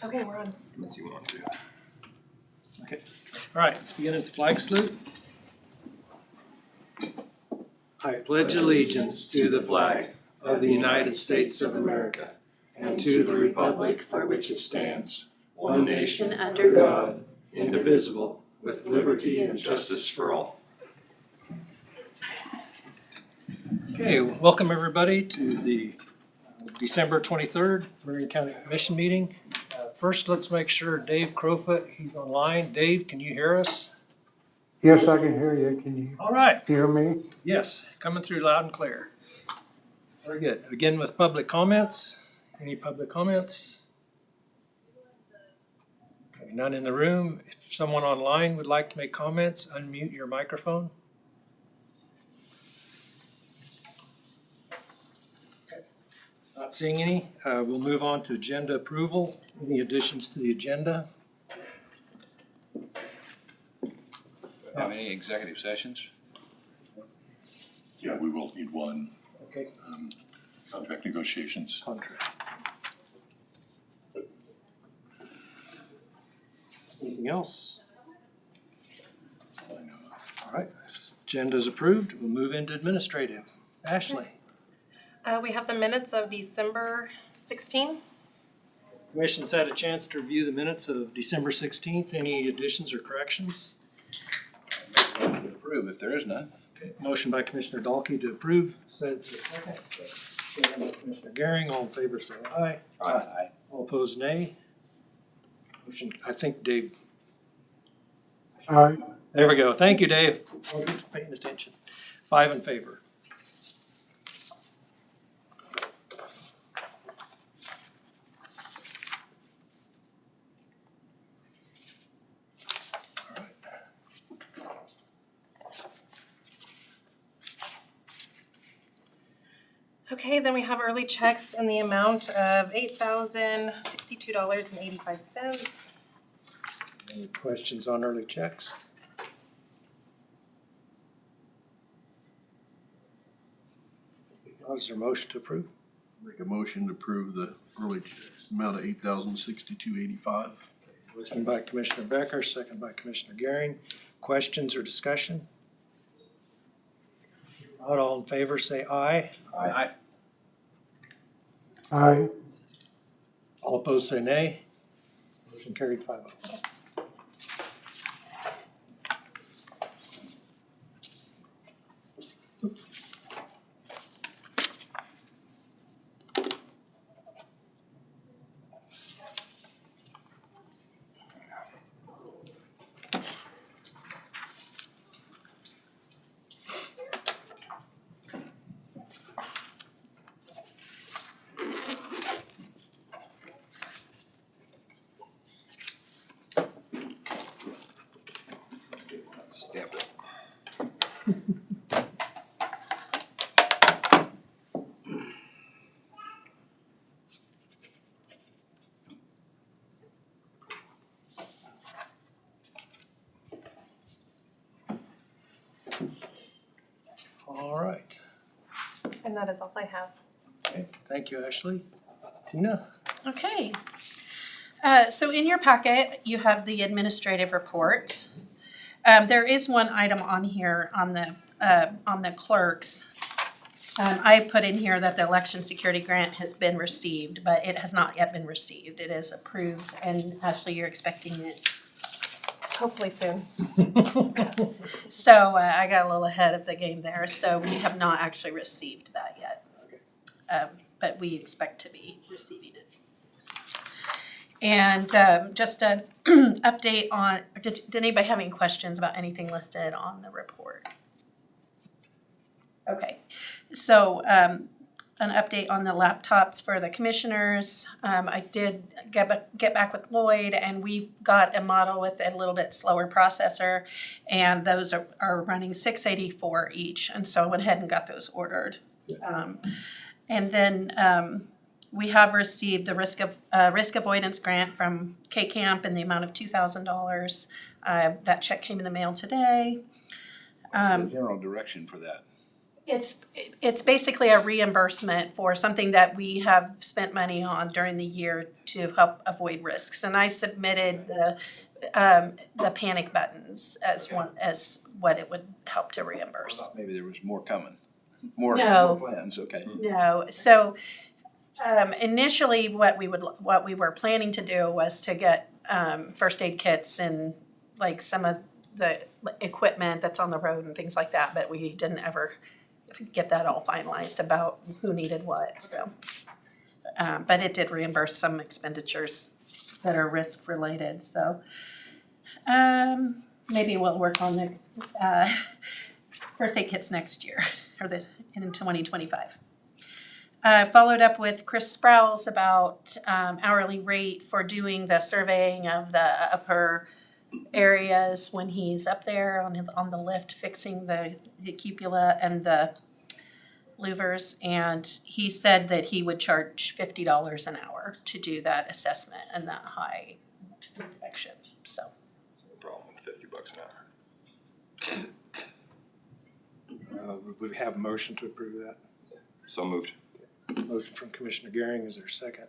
Okay, we're on. Unless you want to. Okay. All right, let's begin with the flag salute. I pledge allegiance to the flag of the United States of America and to the republic for which it stands, one nation under God, indivisible, with liberty and justice for all. Okay, welcome everybody to the December 23rd Marion County Commission meeting. First, let's make sure Dave Crowfoot, he's online. Dave, can you hear us? Yes, I can hear you. Can you All right. hear me? Yes, coming through loud and clear. Very good. Begin with public comments. Any public comments? Okay, none in the room. If someone online would like to make comments, unmute your microphone. Okay. Not seeing any. We'll move on to agenda approval. Any additions to the agenda? Have any executive sessions? Yeah, we will need one, Okay, contract negotiations. contract. Anything else? That's all I know of. All right, if agenda is approved, we'll move into administrative. Ashley, We have the minutes of December 16. Commission's had a chance to review the minutes of December 16th. Any additions or corrections? Motion to approve if there is none. Okay, motion by Commissioner Dalkey to approve, said second. Second by Commissioner Gehring. All in favor say aye. Aye. All opposed nay. Motion, I think Dave, Aye. there we go. Thank you, Dave. Wasn't paying attention. 5 in favor. Okay, then we have early checks in the amount of $8,062.85. Any questions on early checks? Is there a motion to approve? Make a motion to approve the early checks, amount of $8,062.85. Motion by Commissioner Becker, second by Commissioner Gehring. Questions or discussion? If not, all in favor say aye. Aye. Aye. All opposed say nay. Motion carried 5-0. Stamp it. All right. And that is all I have. Okay, thank you, Ashley. Tina? Okay. So in your packet, you have the administrative report. There is one item on here on the clerks. I put in here that the election security grant has been received, but it has not yet been received. It is approved, and Ashley, you're expecting it. Hopefully soon. So I got a little ahead of the game there. So we have not actually received that yet. But we expect to be receiving it. And just an update on, did anybody have any questions about anything listed on the report? Okay, so an update on the laptops for the commissioners. I did get back with Lloyd, and we've got a model with a little bit slower processor, and those are running $684 each, and so I went ahead and got those ordered. And then we have received a risk avoidance grant from K-Camp in the amount of $2,000. That check came in the mail today. What's the general direction for that? It's basically a reimbursement for something that we have spent money on during the year to help avoid risks. And I submitted the panic buttons as what it would help to I reimburse. thought maybe there was more coming. More No. plans, okay. No, so initially what we were planning to do was to get first aid kits and like some of the equipment that's on the road and things like that, but we didn't ever get that all finalized about who needed what, so. But it did reimburse some expenditures that are risk related, so. Maybe we'll work on the first aid kits next year, or in 2025. Followed up with Chris Sprouse about hourly rate for doing the surveying of the upper areas when he's up there on the lift fixing the cupola and the louvers, and he said that he would charge $50 an hour to do that assessment and that high inspection, so. No problem with $50 an hour. Would we have a motion to approve that? So moved. Motion from Commissioner Gehring, is there a second?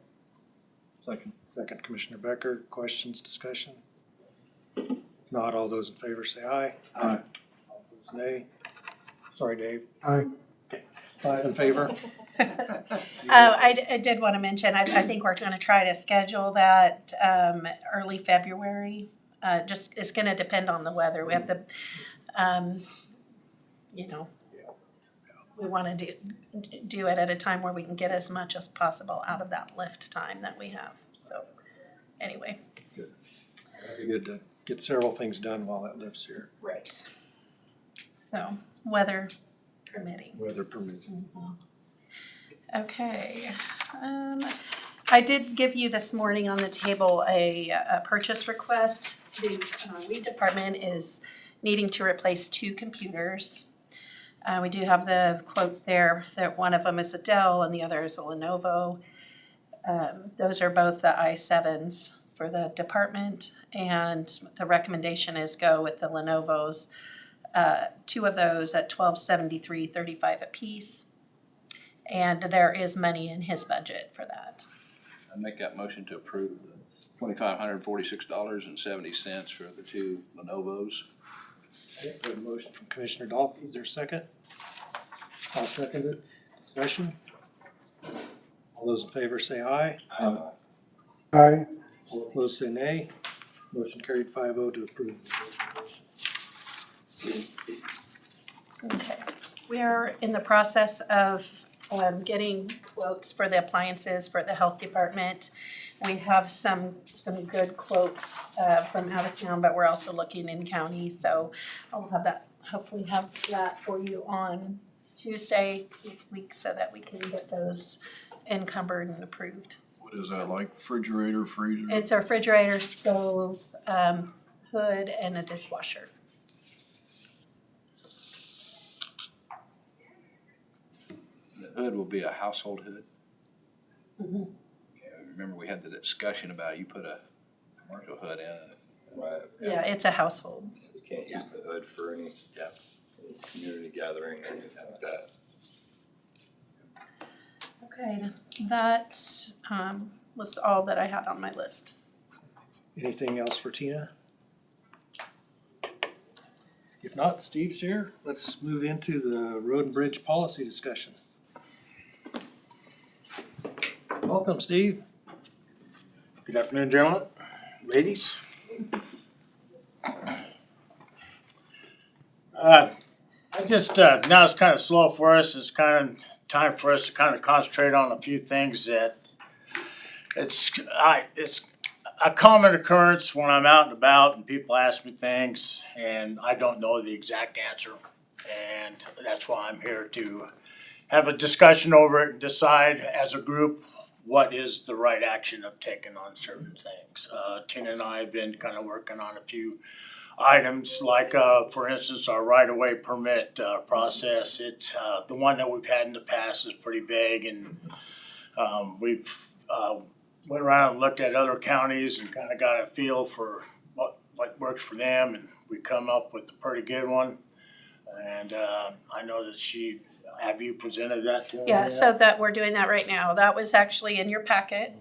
Second. Second, Commissioner Becker, questions, discussion? If not, all those in favor say aye. Aye. All opposed, nay. Sorry, Dave. Aye. 5 in favor. I did want to mention, I think we're going to try to schedule that early February. Just, it's going to depend on the weather. We have to, we want to do it at a time where we can get as much as possible out of that lift time that we have. So anyway. That'd be good to get several things done while that lift's here. Right. So weather permitting. Weather permitting. Okay. I did give you this morning on the table a purchase request. The weed department is needing to replace 2 computers. We do have the quotes there, that one of them is a Dell and the other is a Lenovo. Those are both the i7s for the department, and the recommendation is go with the Lenovos. 2 of those at $1,273.35 a piece, and there is money in his budget for that. I make that motion to approve the $2,546.70 for the 2 Lenovo's. Okay, we have a motion from Commissioner Dalkey, is there a second? I'll second it. Discussion? All those in favor say aye. Aye. All opposed say nay. Motion carried 5-0 to approve. Okay, we are in the process of getting quotes for the appliances for the health department. We have some good quotes from out of town, but we're also looking in county, so I'll have that, hopefully have that for you on Tuesday next week so that we can get those encumbered and approved. What is that, like refrigerator, freezer? It's a refrigerator, stove, hood, and a dishwasher. The hood will be a household hood. Mhm. Okay, I remember we had the discussion about you put a commercial hood in. Right. Yeah, it's a household. You can't use the hood for any community gathering or anything like that. Okay, that was all that I had on my list. Anything else for Tina? If not, Steve's here. Let's move into the road and bridge policy discussion. Welcome, Steve. Good afternoon, gentlemen, ladies. I just, now it's kind of slow for us. It's kind of time for us to kind of concentrate on a few things that it's a common occurrence when I'm out and about and people ask me things and I don't know the exact answer. And that's why I'm here to have a discussion over it and decide as a group what is the right action of taking on certain things. Tina and I have been kind of working on a few items like, for instance, our right-of-way permit process. It's the one that we've had in the past is pretty vague, and we've went around and looked at other counties and kind of got a feel for what works for them, and we come up with a pretty good one. And I know that have you presented that to her? Yeah, yet? so that, we're doing that right now. That was actually in your packet.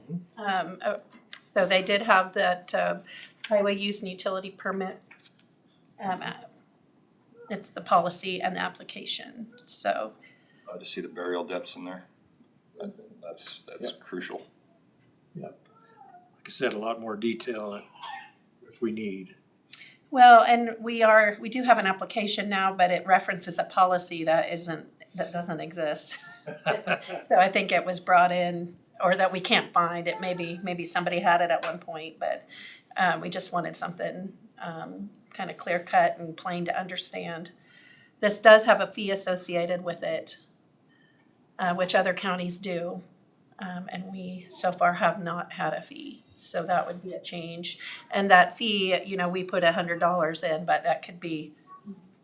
So they did have that highway use and utility permit. It's the policy and the application, so. To see the burial depths in there. That's crucial. Like I said, a lot more detail if we need. Well, and we do have an application now, but it references a policy that doesn't exist. So I think it was brought in, or that we can't find it, maybe somebody had it at one point, but we just wanted something kind of clear cut and plain to understand. This does have a fee associated with it, which other counties do, and we so far have not had a fee, so that would be a change. And that fee, we put $100 in, but that could be,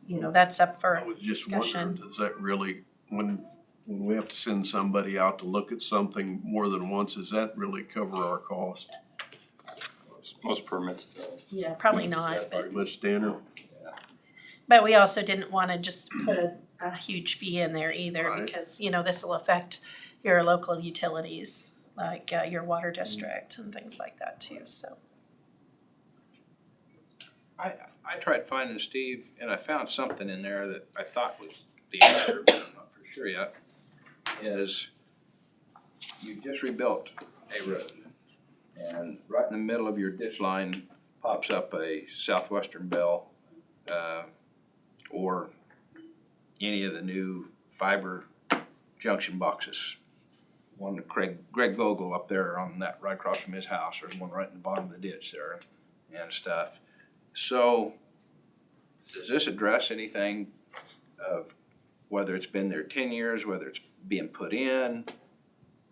that's up for I was just discussion. wondering, does that really, when we have to send somebody out to look at something more than once, does that really cover our cost? Most permits don't. Yeah, probably not, but. Pretty much standard? But we also didn't want to just put a huge fee in there either, Right. because, this will affect your local utilities, like your water district and things like that too, so. I tried finding Steve, and I found something in there that I thought was the answer, but I'm not for sure yet, is you just rebuilt a road, and right in the middle of your ditch line pops up a Southwestern Bell, or any of the new fiber junction boxes. One that Greg Vogel up there on that, right across from his house, there's one right in the bottom of the ditch there and stuff. So, does this address anything of whether it's been there 10 years, whether it's being put in,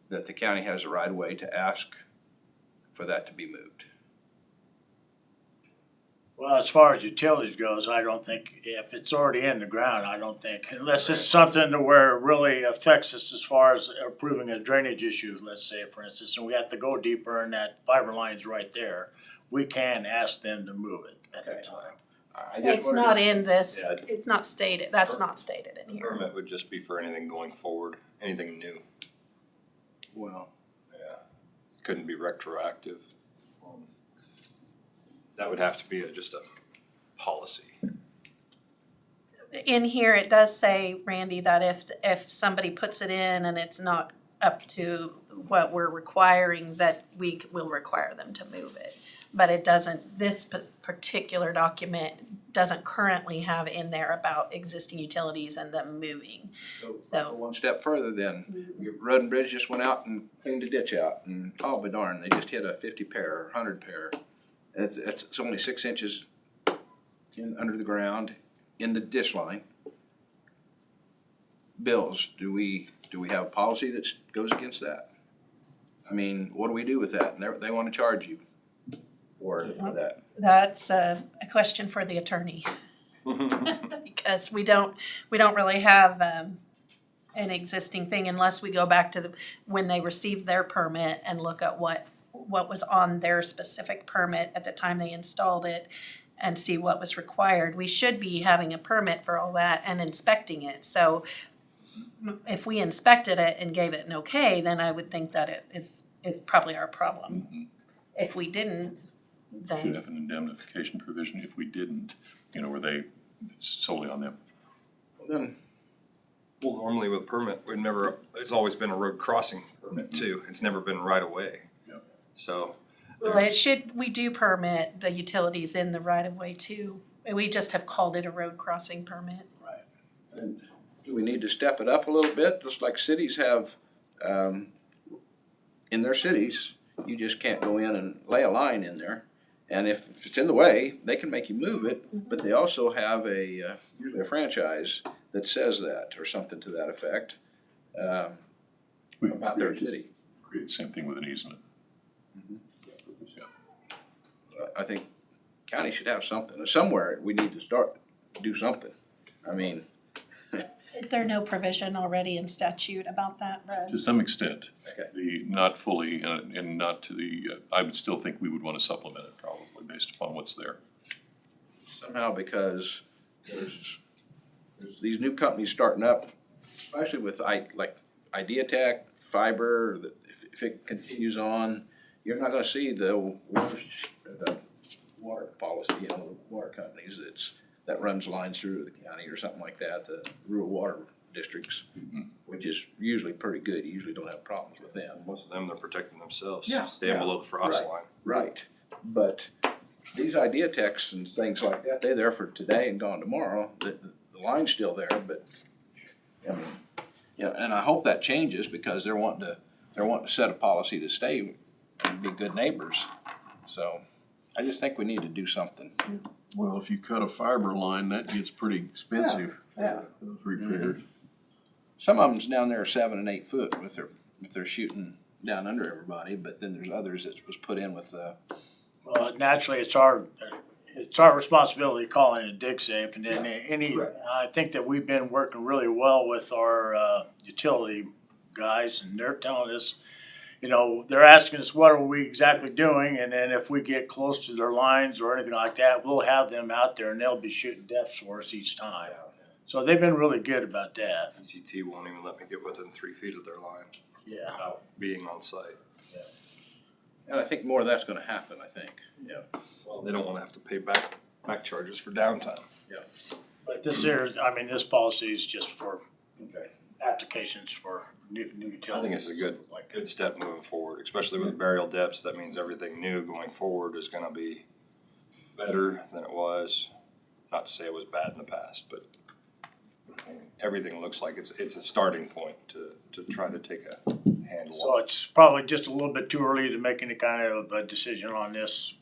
that the county has a right of way to ask for that to be moved? Well, as far as utilities goes, I don't think, if it's already in the ground, I don't think, unless it's something to where it really affects us as far as approving a drainage issue, let's say, for instance, and we have to go deeper and that fiber line's right there, we can ask them to move it at the time. I just It's wondered- not in this, Yeah. it's not stated, that's not stated in The here. permit would just be for anything going forward, anything new. Well, Yeah. Couldn't be retroactive. That would have to be just a policy. In here, it does say, Randy, that if somebody puts it in and it's not up to what we're requiring, that we will require them to move it. But it doesn't, this particular document doesn't currently have in there about existing utilities and them moving. So- one step further then, your road and bridge just went out and cleaned the ditch out, and oh, be darn, they just hit a 50 pair, 100 pair. It's only 6 inches under the ground in the ditch line. Bills, do we have a policy that goes against that? I mean, what do we do with that? And they want to charge you for that. That's a question for the attorney. Because we don't really have an existing thing unless we go back to when they received their permit and look at what was on their specific permit at the time they installed it and see what was required. We should be having a permit for all that and inspecting it. So if we inspected it and gave it an okay, then I would think that it's probably our problem. If we didn't, Should then have an indemnification provision if we didn't, where it's solely on them. Well, then, Well, normally with a permit, it's always been a road crossing permit too. It's never been right away. Yep. So. well, we do permit the utilities in the right of way too. We just have called it a road crossing permit. and do we need to step it up a little bit, just like cities have, in their cities, you just can't go in and lay a line in there. And if it's in the way, they can make you move it, but they also have usually a franchise that says that, or something to that effect, We about their create- city. Create the same thing with an easement. I think county should have something, somewhere we need to do something. I mean, Is there no provision already in statute about that, Brad? To some extent. Okay. Not fully, and not to I would still think we would want to supplement it probably based upon what's there. somehow because there's there's these new companies starting up, especially with like Idea Tech, fiber, that if it continues on, you're not gonna see the water policy, you know, the water companies that runs lines through the county or something like that, the rural water districts, which is usually pretty good. You usually don't have problems with them. Most of them, they're protecting themselves, Yeah, staying yeah, below the frost right. line. Right, but these Idea Techs and things like that, they're there for today and gone tomorrow. The line's still there, but, I mean, yeah, and I hope that changes because they're wanting to set a policy to stay and be good neighbors. So I just think we need to do something. Well, if you cut a fiber line, that gets pretty expensive. Yeah. Those repairs. Some of them's down there 7 and 8 foot if they're shooting down under everybody, but then there's others that was put in with Well, naturally, it's our responsibility calling it dig safe, and then I think that we've been working really well with our utility guys, and they're telling us, you know, they're asking us what are we exactly doing, and then if we get close to their lines or anything like that, we'll have them out there and they'll be shooting depths for us each time. So they've been really good about that. ECT won't even let me get within 3 feet of their line Yeah. without being on site. and I think more of that's gonna happen, I think, yeah. Well, they don't wanna have to pay back charges for downtime. But this here, I mean, this policy is just for Okay. applications for new utilities. I think it's a good step moving forward, especially with burial depths. That means everything new going forward is gonna be better than it was. Not to say it was bad in the past, but everything looks like it's a starting point to try to take a handle So on. it's probably just a little bit too early to make any kind of a decision on this,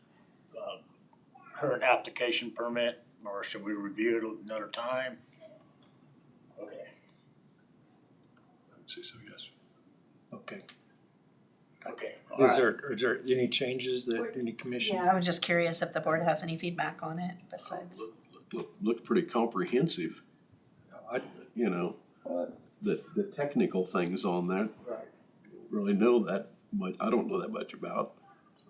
current application permit, or should we review it another time? Okay. I'd say so, yes. Okay. Okay. Is there any changes that any commission? Yeah, I was just curious if the board has any feedback on it besides. Looks pretty comprehensive, I- you know, the technical things on that. Right. Really know that, but I don't know that much about.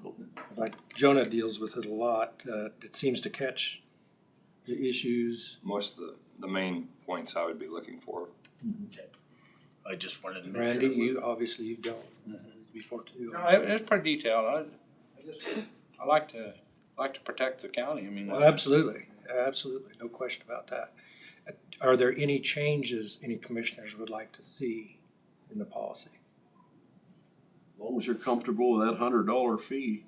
So, Like Jonah deals with it a lot. It seems to catch the issues. Most of the main points I would be looking for. I just wanted to make sure. Randy, you don't. Before too. No, it's pretty detailed. I like to protect the county. I mean, Well, absolutely, no question about that. Are there any changes any commissioners would like to see in the policy? as long as you're comfortable with that $100 fee,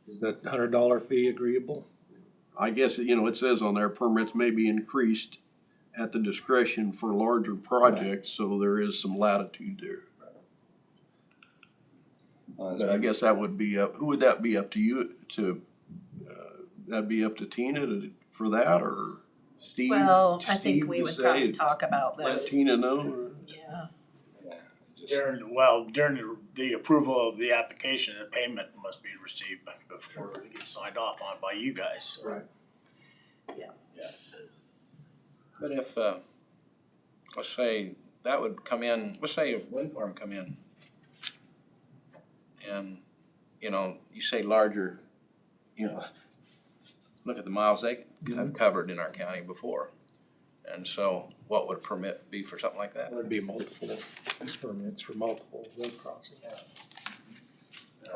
Is that $100 fee agreeable? I guess, you know, it says on there permits may be increased at the discretion for larger projects, so there is some latitude there. But I guess that would be up, who would that be up to you that'd be up to Tina for that, or Steve? Well, I think Steve we to would say, probably talk about Let those. Tina know. Yeah, During the approval of the application, the payment must be received before it gets signed off on by you guys, so. Right. but if let's say that would come in. Let's say a wind farm come in, and you know, you say larger. You know, look at the miles they have covered in our county before, and so what would a permit be for something like that? There'd be multiple permits for multiple road crossings.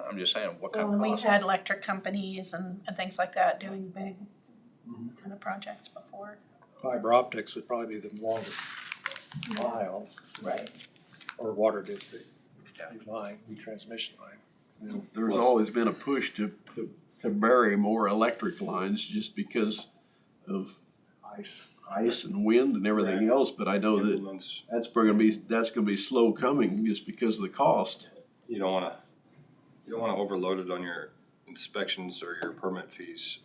I'm just saying, what kind well, of we've cost? had electric companies and things like that doing big kind of projects before. Fiber optics would probably be the longest mile. Right. Or water district line, retransmission line. You know, there's always been a push to bury more electric lines just because of ice and wind and everything else, but I know that Implements, that's gonna be slow coming just because of the cost. you don't wanna overload it on your inspections or your permit fees.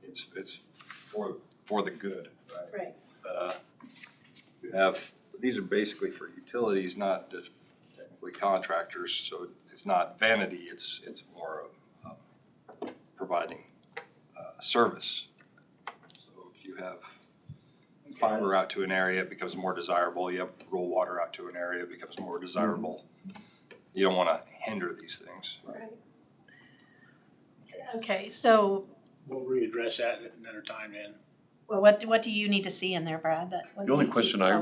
It's for the good. Right. You have, these are basically for utilities, not just technically contractors, so it's not vanity, it's more of providing service. So if you have fiber out to an area, it becomes more desirable. You have rural water out to an area, it becomes more desirable. You don't wanna hinder these things. Right. Okay, so We'll readdress that at another time then. Well, what do you need to see in there, Brad? The only question I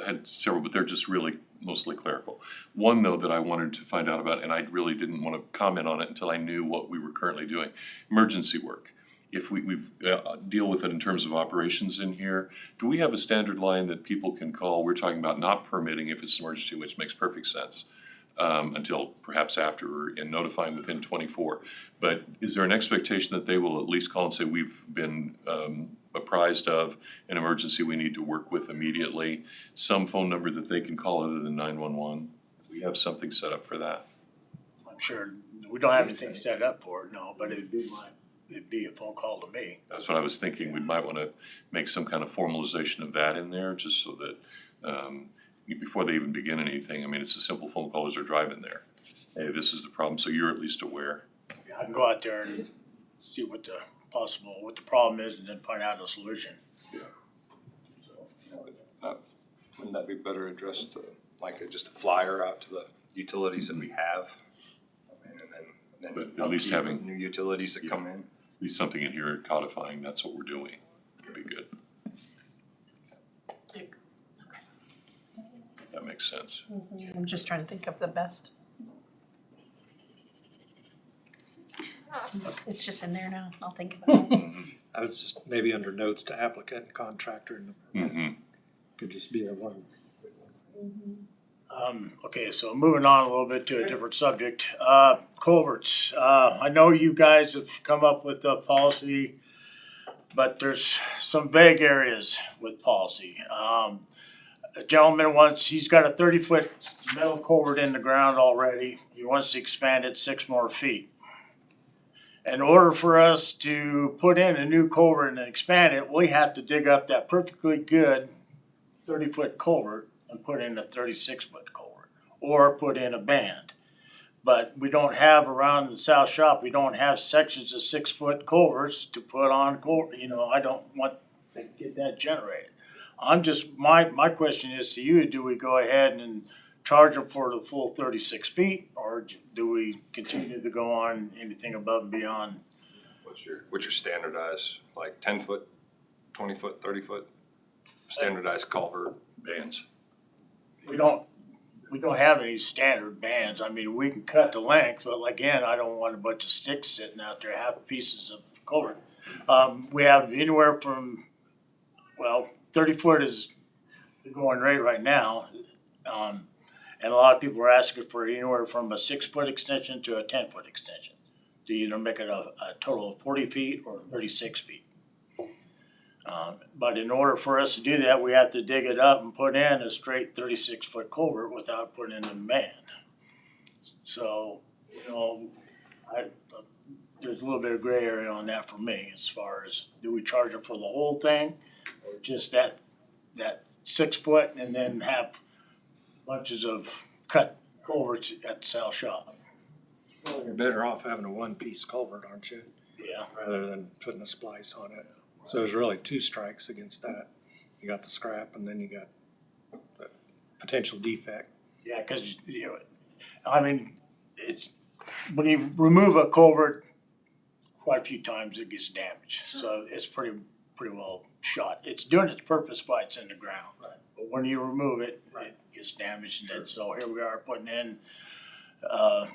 had several, but they're just really mostly clerical. One though that I wanted to find out about, and I really didn't want to comment on it until I knew what we were currently doing, emergency work. If we've deal with it in terms of operations in here, do we have a standard line that people can call? We're talking about not permitting if it's an emergency, which makes perfect sense, until perhaps after and notifying within 24. But is there an expectation that they will at least call and say, we've been apprised of an emergency we need to work with immediately? Some phone number that they can call other than 911? We have something set up for that. I'm sure, we don't have anything set up for it, no, but it'd be a phone call to me. That's what I was thinking. We might want to make some kind of formalization of that in there, just so that before they even begin anything, I mean, it's a simple phone call as they're driving there. Hey, this is the problem, so you're at least aware. I can go out there and see what the problem is and then find out a solution. Wouldn't that be better addressed just a flyer out to the utilities that we have? And then But at least having- new utilities that come in. At least something in here codifying, that's what we're doing, would be good. That makes sense. I'm just trying to think of the best. It's just in there now. I'll think about it. I was just maybe under notes to applicant and contractor, and Mm-hmm. could just be a one. Okay, so moving on a little bit to a different subject, culverts. I know you guys have come up with a policy, but there's some vague areas with policy. A gentleman he's got a 30-foot metal culvert in the ground already. He wants to expand it 6 more feet. In order for us to put in a new culvert and expand it, we have to dig up that perfectly good 30-foot culvert and put in a 36-foot culvert, or put in a band. But we don't have around the South Shop, we don't have sections of 6-foot culverts to put on I don't want to get that generated. My question is to you, do we go ahead and charge them for the full 36 feet, or do we continue to go on anything above and beyond? What's your standardized, 10 foot, 20 foot, 30 foot standardized culvert Bands. We don't have any standard bands. I mean, we can cut the length, but again, I don't want a bunch of sticks sitting out there, half pieces of culvert. We have anywhere from, 30 foot is the going rate right now. And a lot of people are asking for anywhere from a 6-foot extension to a 10-foot extension, to either make it a total of 40 feet or 36 feet. But in order for us to do that, we have to dig it up and put in a straight 36-foot culvert without putting in a band. So, there's a little bit of gray area on that for me, as far as, do we charge them for the whole thing, or just that 6 foot, and then have bunches of cut culverts at the South Shop? Well, you're better off having a one-piece culvert, aren't you? Yeah. Rather than putting a splice on it. So there's really 2 strikes against that. You got the scrap, and then you got the potential defect. Yeah, because it's when you remove a culvert quite a few times, it gets damaged. So it's pretty well shot. It's doing its purpose while it's in the ground, but when you remove it, it gets damaged. And then, so here we are putting in a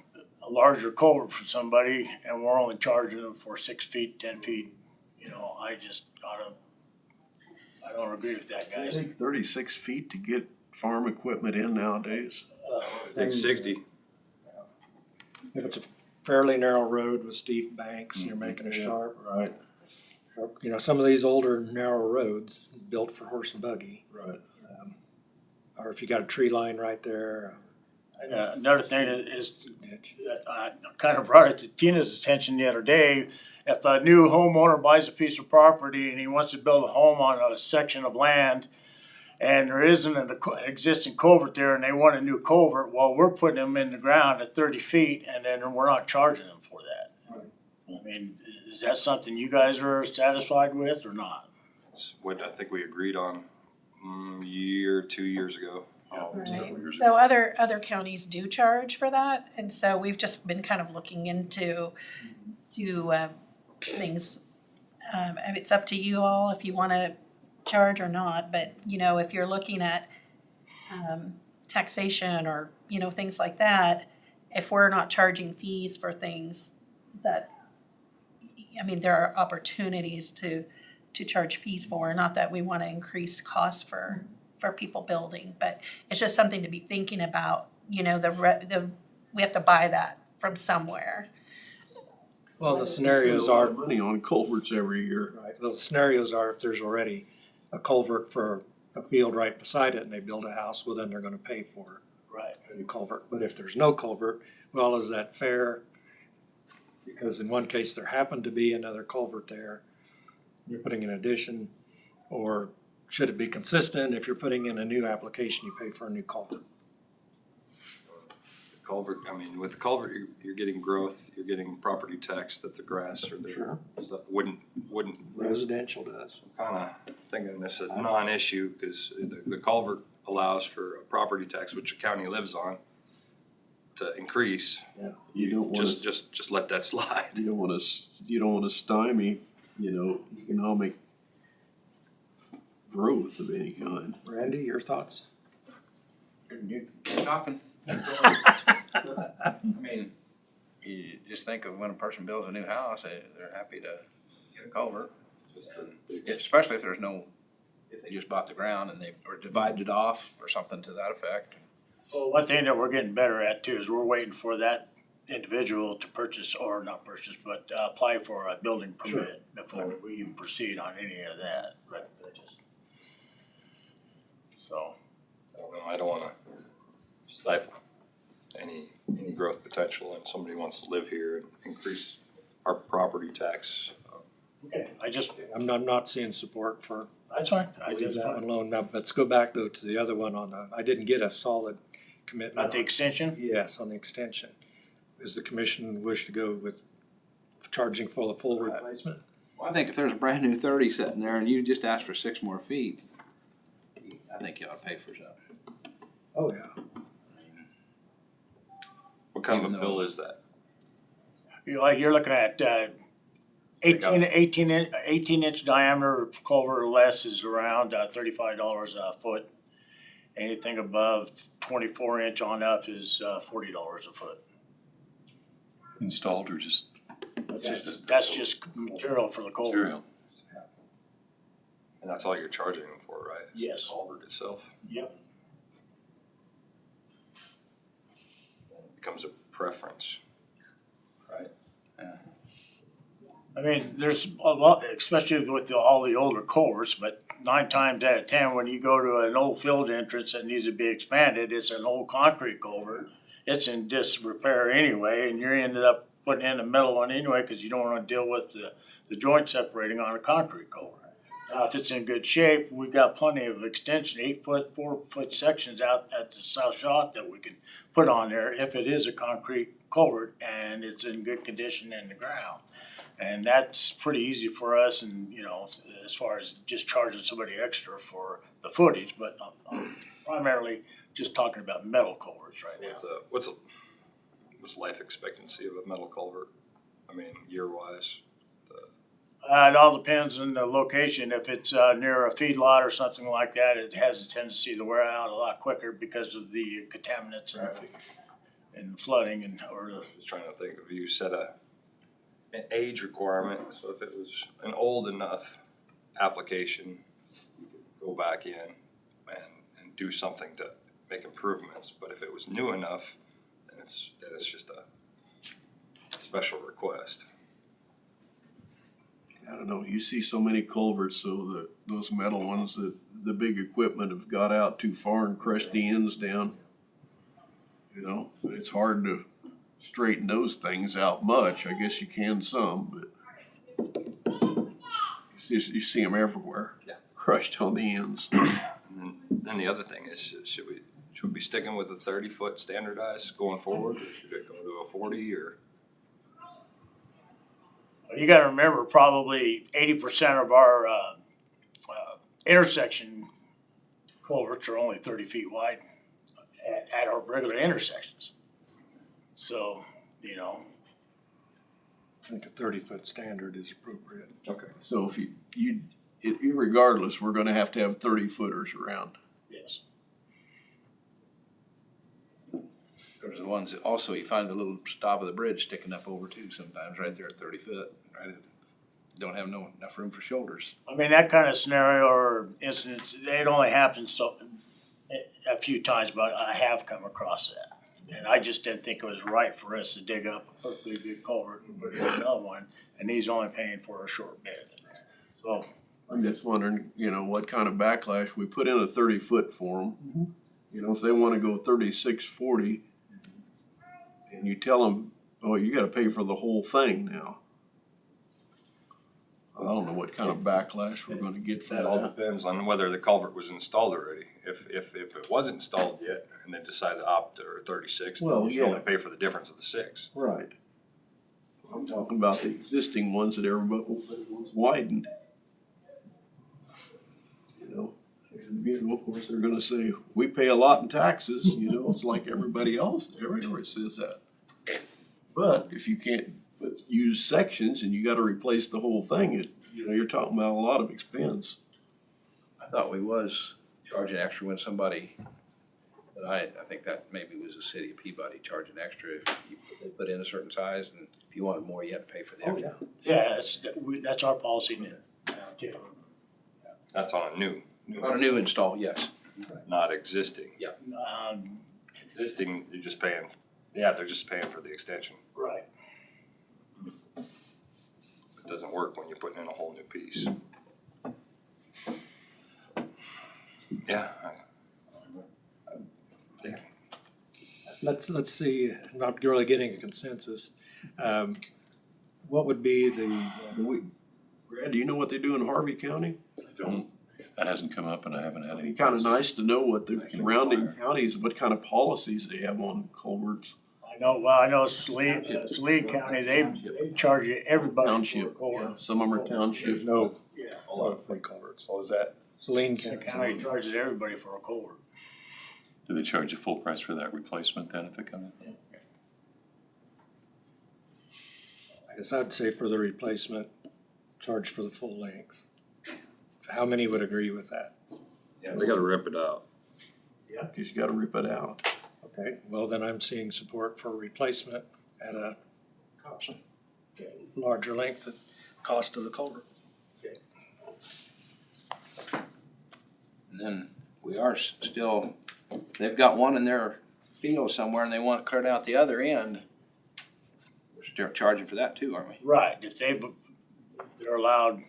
larger culvert for somebody, and we're only charging them for 6 feet, 10 feet. I don't agree with that, I guys. think 36 feet to get farm equipment in nowadays. I think 60. If it's a fairly narrow road with steep banks and you're making a sharp, Right, some of these older narrow roads built for horse and buggy. right. Or if you got a tree line right there, Another thing is, ditch. I kind of brought it to Tina's attention the other day. If a new homeowner buys a piece of property and he wants to build a home on a section of land, and there isn't an existing culvert there, and they want a new culvert, well, we're putting them in the ground at 30 feet, and then we're not charging them for that. I mean, is that something you guys are satisfied with or not? It's what I think we agreed on a year, 2 years ago. Right. So other counties do charge for that, and so we've just been kind of looking into things and it's up to you all if you wanna charge or not, but, you know, if you're looking at, taxation or, you know, things like that, if we're not charging fees for things that, I mean, there are opportunities to charge fees for, not that we wanna increase costs for people building, but it's just something to be thinking about, you know, we have to buy that from somewhere. Well, the scenarios are, Money on culverts every year. right, the scenarios are if there's already a culvert for a field right beside it and they build a house, well, then they're gonna pay for Right. a new culvert. But if there's no culvert, well, is that fair? Because in one case, there happened to be another culvert there. You're putting an addition, or should it be consistent? If you're putting in a new application, you pay for a new culvert. Culvert, I mean, with the culvert, you're getting growth, you're getting property tax that the grass or the stuff wouldn't, Residential does. kinda thinking this is a non-issue, cause the culvert allows for a property tax, which the county lives on, to increase. You don't wanna, Just let that slide. you don't wanna stymie, economic growth of any kind. Randy, your thoughts? You talking? I mean, you just think of when a person builds a new house, they're happy to get a culvert. Especially if there's no, if they just bought the ground and or divided it off or something to that effect. Well, one thing that we're getting better at too is we're waiting for that individual to purchase, or not purchase, but apply for a building permit before we even proceed on any of that. So, I don't know, I don't wanna stifle any growth potential, and somebody wants to live here and increase our property tax. okay, I'm not seeing support for that's fine, leave that one alone. Now, let's go back though to the other one I didn't get a solid commitment. not the extension? Yes, on the extension. Is the commission wish to go with charging for the full replacement? Well, I think if there's a brand new 30 sitting there and you just ask for 6 more feet, I think you ought to pay for something. Oh, yeah. What kind of Even a bill though- is that? You're looking at 18-inch diameter culvert or less is around $35 a foot. Anything above 24-inch on up is $40 a foot. Installed or just That's just material for the culvert. material? And that's all you're charging them for, right? Is the Yes. culvert itself. Yep. It becomes a preference, right? I mean, there's a lot, especially with all the older culverts, but 9 times out of 10, when you go to an old field entrance that needs to be expanded, it's an old concrete culvert. It's in disrepair anyway, and you ended up putting in a metal one anyway, because you don't want to deal with the joint separating on a concrete culvert. Now, if it's in good shape, we've got plenty of extension, 8-foot, 4-foot sections out at the south shot that we can put on there if it is a concrete culvert and it's in good condition in the ground. And that's pretty easy for us, and, you know, as far as just charging somebody extra for the footage, but I'm primarily just talking about metal culverts right now. What's life expectancy of a metal culvert? I mean, year-wise? It all depends on the location. If it's near a feedlot or something like that, it has a tendency to wear out a lot quicker because of the contaminants and flooding and Just trying to think, if you set an age requirement, so if it was an old enough application, you could go back in and do something to make improvements, but if it was new enough, then it's just a special request. I don't know, you see so many culverts, so those metal ones that the big equipment have got out too far and crushed the ends down. It's hard to straighten those things out much. I guess you can some, but you see them everywhere. Yeah. Crushed on the ends. And then the other thing is, should we be sticking with the 30-foot standardized going forward, or should it go to a 40, or? You gotta remember, probably 80% of our intersection culverts are only 30 feet wide at our regular intersections. So, I think a 30-foot standard is appropriate. Okay. So if irregardless, we're gonna have to have 30-footers around. Yes. There's the ones that also, you find the little stop of the bridge sticking up over too sometimes, right there at 30 foot, right? Don't have enough room for shoulders. I mean, that kind of scenario or instance, it only happens a few times, but I have come across that. And I just didn't think it was right for us to dig up a perfectly good culvert and put in another one, and he's only paying for a short bit. So, I'm just wondering, what kind of backlash, we put in a 30-foot for them. If they wanna go 36, 40, and you tell them, oh, you gotta pay for the whole thing now. I don't know what kind of backlash we're gonna get for That all that. depends on whether the culvert was installed already. If it wasn't installed yet and they decide to opt for 36, then Well, you should yeah. only pay for the difference of the 6. Right. I'm talking about the existing ones that everybody was widened. And, of course, they're gonna say, we pay a lot in taxes, it's like everybody else, everywhere says that. But if you can't use sections and you gotta replace the whole thing, you're talking about a lot of expense. I thought we was charging extra when somebody, but I think that maybe was the city of Peabody charging extra if they put in a certain size, and if you wanted more, you had to pay for the extra. yeah, that's our policy now, too. That's on a new, On a new install, yes. not existing. Um, Existing, they're just paying for the extension. right. It doesn't work when you're putting in a whole new piece. Yeah. Let's see, not really getting a consensus. What would be Brad, do you know what they do in Harvey County? I don't, that hasn't come up and I haven't had any. It'd be kinda nice to know what the surrounding counties, what kind of policies they have on culverts. I know Saline County, they charge you everybody for a Township, culvert. some of them are township. no Yeah. flood culverts? What was that? Saline The County. county charges everybody for a culvert. Do they charge you full price for that replacement then if it comes in? I guess I'd say for the replacement, charge for the full length. How many would agree with that? Yeah, they gotta rip it out. Yeah, cause you gotta rip it out. Okay, well then I'm seeing support for replacement at a cost, larger length than cost of the culvert. And then we are still, they've got one in their field somewhere and they want to clear out the other end. We're still charging for that too, aren't we? Right, if they're allowed,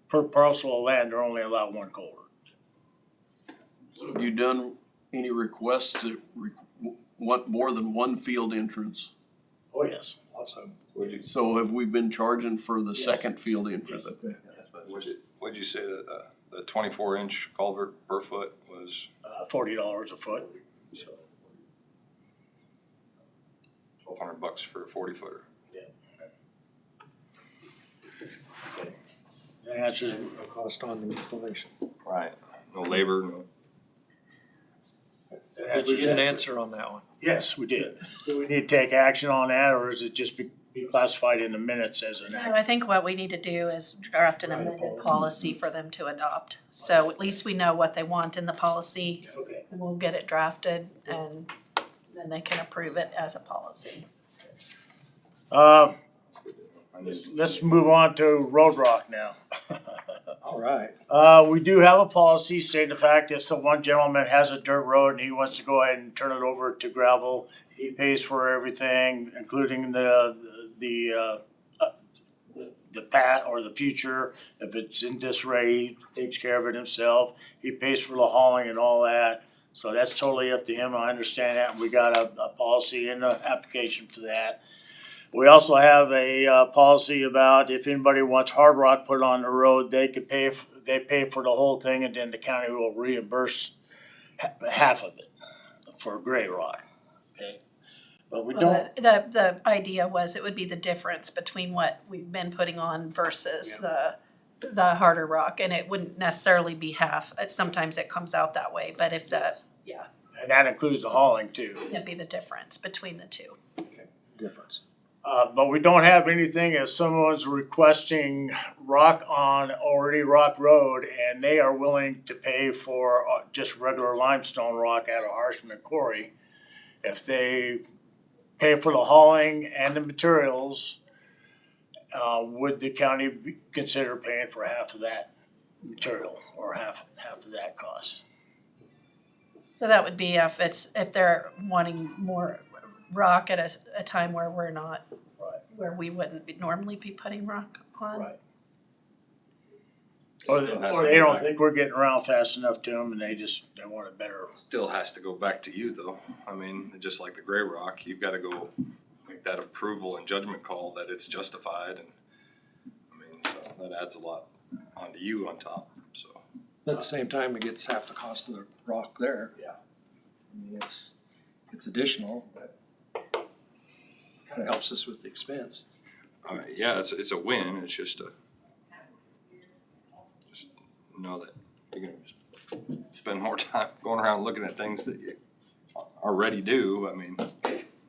per parcel of land, they're only allowed one culvert. Have you done any requests that want more than one field entrance? Oh, yes, also. So have we been charging for the Yes. second field entrance? Yes. Okay. What'd you say that the 24-inch culvert per foot was? $40 a foot. So $1,200 for a 40-footer. That answers, Cost on the installation. Right. No labor, no. that Did we answers get an that. answer on that one? Yes, we did. Do we need to take action on that, or is it just be classified in the minutes as an No, action? I think what we need to do is draft an amended policy for them to adopt. So at least we know what they want in the policy, Okay. and we'll get it drafted, and then they can approve it as a policy. Let's move on to road rock now. All right. We do have a policy stating the fact that some one gentleman has a dirt road and he wants to go ahead and turn it over to gravel. He pays for everything, including the path or the future. If it's in disarray, he takes care of it himself. He pays for the hauling and all that. So that's totally up to him. I understand that. We got a policy in the application for that. We also have a policy about if anybody wants hard rock put on the road, they pay for the whole thing, and then the county will reimburse half of it for gray rock. Okay, but we don't. The idea was it would be the difference between what we've been putting on versus the harder rock, and it wouldn't necessarily be half. Sometimes it comes out that way, but if And that includes the hauling too. it'd be the difference between the two. Difference. But we don't have anything if someone's requesting rock on already rock road and they are willing to pay for just regular limestone rock out of Harshman Quarry. If they pay for the hauling and the materials, would the county consider paying for half of that material or half of that cost? So that would be if they're wanting more rock at a time where we're not, where we wouldn't normally be putting rock on. Right. It Or still has to they go don't back- think we're getting around fast enough to them and they want it better. Still has to go back to you though. I mean, just like the gray rock, you've gotta go make that approval and judgment call that it's justified and, I mean, so that adds a lot onto you on top, so. At the same time, it gets half the cost of the rock there. Yeah. I mean, it's additional, but kind of helps us with the expense. Yeah, it's a win, it's just know that you're gonna just spend more time going around looking at things that you already do, I mean,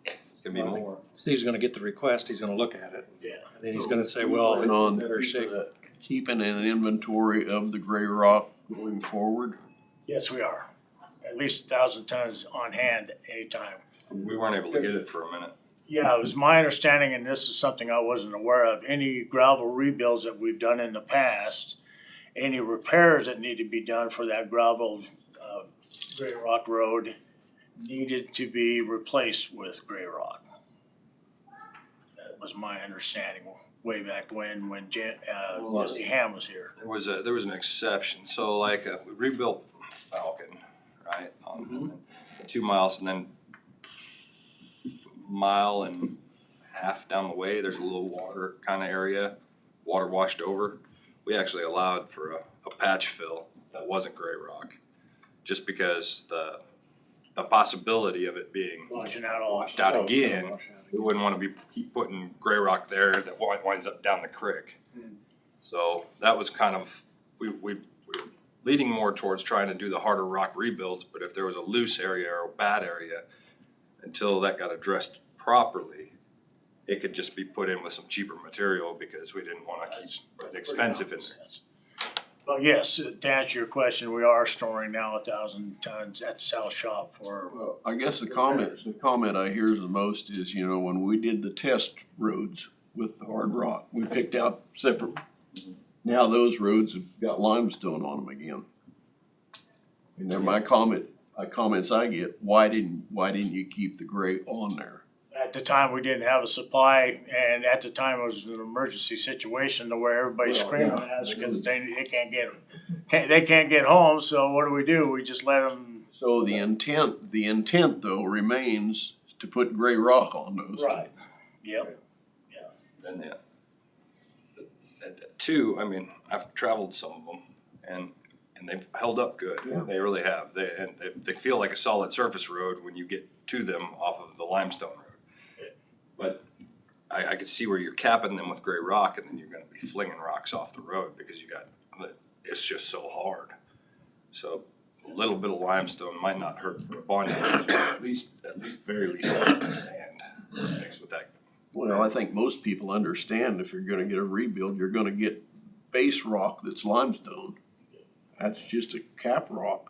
it's gonna be more. Steve's gonna get the request, he's gonna look at it, Yeah. and then he's gonna say, well, And it's on in better shape. keeping an inventory of the gray rock going forward. Yes, we are. At least 1,000 tons on hand anytime. We weren't able to get it for a minute. Yeah, it was my understanding, and this is something I wasn't aware of, any gravel rebuilds that we've done in the past, any repairs that need to be done for that gravel, gray rock road needed to be replaced with gray rock. That was my understanding way back when Jesse Ham was here. There was an exception, so like, we rebuilt Falcon, right, on 2 miles and then mile and a half down the way, there's a little water kind of area, water washed over. We actually allowed for a patch fill that wasn't gray rock, just because the possibility of it being Washing out all. washed out again, we wouldn't want to keep putting gray rock there that winds up down the creek. So that was kind of, we were leading more towards trying to do the harder rock rebuilds, but if there was a loose area or a bad area, until that got addressed properly, it could just be put in with some cheaper material because we didn't want to keep it expensive in there. Well, yes, to answer your question, we are storing now 1,000 tons at the South Shop for. Well, I guess the comment I hear the most is, you know, when we did the test roads with the hard rock, we picked out separate. Now those roads have got limestone on them again. And then comments I get, why didn't you keep the gray on there? At the time, we didn't have a supply, and at the time, it was an emergency situation to where everybody's Well, screaming yeah. at us because they can't get home, so what do? We just let them. So the intent though remains to put gray rock on those. Right. Yep. And yeah. Two, I mean, I've traveled some of them and they've held up good. Yeah. They really have. They feel like a solid surface road when you get to them off of the limestone road. But I could see where you're capping them with gray rock and then you're gonna be flinging rocks off the road because it's just so hard. So a little bit of limestone might not hurt for a bond, at least very least sand mixed with that. Well, I think most people understand if you're gonna get a rebuild, you're gonna get base rock that's limestone. That's just a cap rock.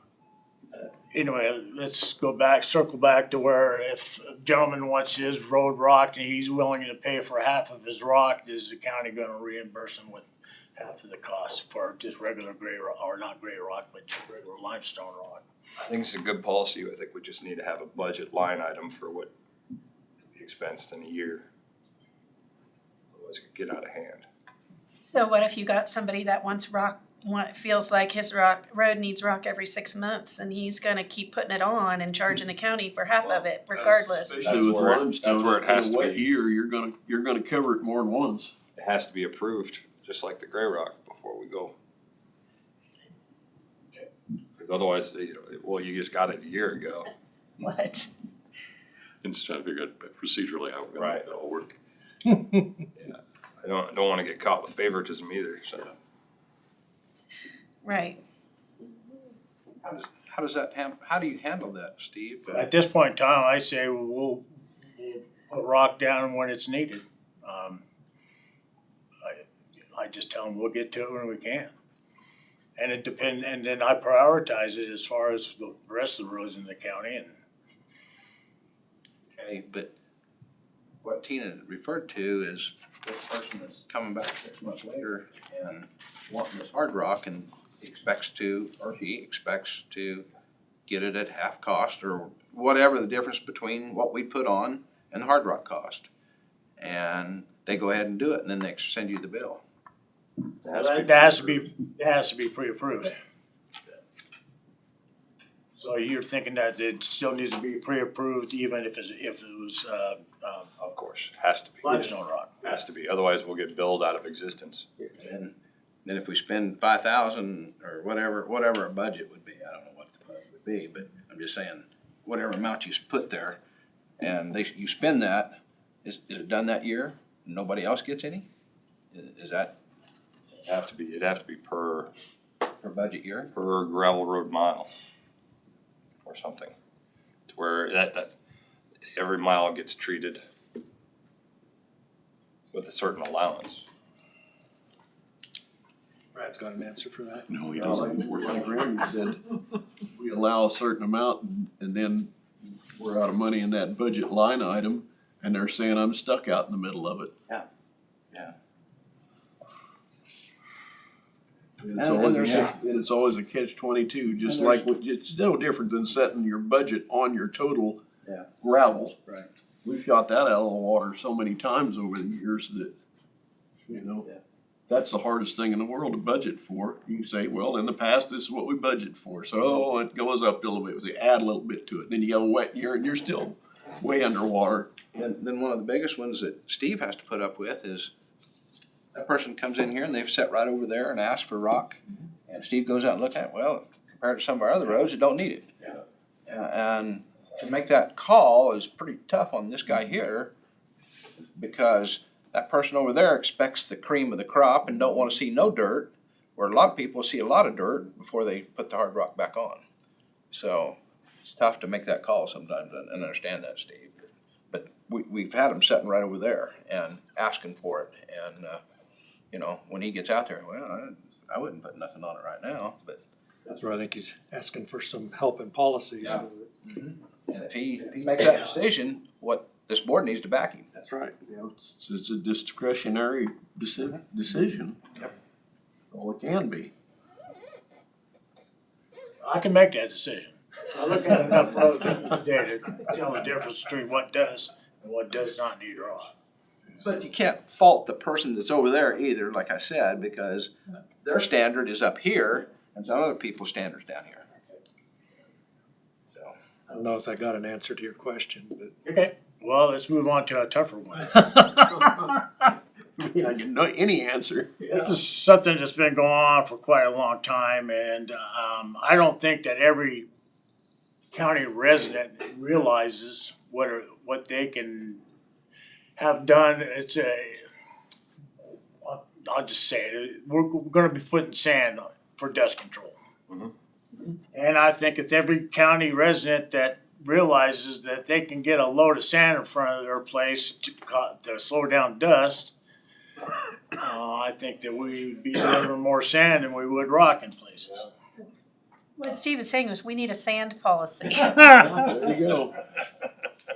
Anyway, let's circle back to where if a gentleman wants his road rocked and he's willing to pay for half of his rock, is the county gonna reimburse him with half of the cost for just regular gray rock, or not gray rock, but just regular limestone rock? I think it's a good policy. I think we just need to have a budget line item for what could be expensed in a year. Otherwise it could get out of hand. So what if you got somebody that wants rock, feels like his road needs rock every 6 months and he's gonna keep putting it on and charging the county for half of it regardless? Especially with limestone, that's where it has in to a wet be. year, you're gonna cover it more than once. It has to be approved, just like the gray rock, before we go. Because otherwise, you just got it a year ago. What? And just trying to figure out procedurally how Right. it all work. Yeah, I don't wanna get caught with favoritism either, so. Right. How do you handle that, Steve? At this point in time, I say we'll put rock down when it's needed. I just tell them we'll get to it when we can. And and then I prioritize it as far as the rest of the roads in the county and. Okay, but what Tina referred to is this person that's coming back 6 months later and wanting this hard rock and expects to, or she expects to get it at half cost or whatever the difference between what we put on and the hard rock cost. And they go ahead and do it and then they send you the bill. That has to be pre-approved. So you're thinking that it still needs to be pre-approved even if it was, Of course, has to be. limestone rock? Has to be, otherwise we'll get billed out of existence. And then if we spend 5,000 or whatever our budget would be, I don't know what the budget would be, but I'm just saying, whatever amount you put there, and you spend that, is it done that year? Nobody else gets any? Is that It'd have to be per budget year? gravel road mile or something. To where that every mile gets treated with a certain allowance. Brad's got an answer for that. No, he Like doesn't. Randy said, we allow a certain amount and then we're out of money in that budget line item and they're saying I'm stuck out in the middle of it. Yeah. And it's And always, there's- and it's always a catch-22, just like, it's no different than setting your budget on your total Yeah. gravel. Right. We've shot that out of the water so many times over the years that, you know, Yeah. that's the hardest thing in the world to budget for. You can say, well, in the past, this is what we budgeted for, so it goes up a little bit, they add a little bit to it, then you have a wet year and you're still way underwater. Then one of the biggest ones that Steve has to put up with is that person comes in here and they've sat right over there and asked for rock. And Steve goes out and looks at it, well, compared to some of our other roads, it don't need it. And to make that call is pretty tough on this guy here because that person over there expects the cream of the crop and don't wanna see no dirt, where a lot of people see a lot of dirt before they put the hard rock back on. So it's tough to make that call sometimes and understand that, Steve. But we've had him sitting right over there and asking for it. And, you know, when he gets out there, well, I wouldn't put nothing on it right now, but. That's where I think he's asking for some help in policies. Yeah. And if he makes that decision, this board needs to back him. That's right. You know, it's a discretionary decision. Yep. All it can be. I can make that decision. I look at enough road data to tell the difference between what does and what does not need rock. But you can't fault the person that's over there either, like I said, because their standard is up here and some other people's standards down here. So. I don't know if I got an answer to your question, but. Okay, well, let's move on to a tougher one. I mean, I can know any answer. This is something that's been going on for quite a long time, and I don't think that every county resident realizes what they can have done. I'll just say it, we're gonna be putting sand on for dust control. And I think if every county resident that realizes that they can get a load of sand in front of their place to slow down dust, I think that we would be delivering more sand than we would rock in places. What Steve is saying is we need a sand policy, There you go.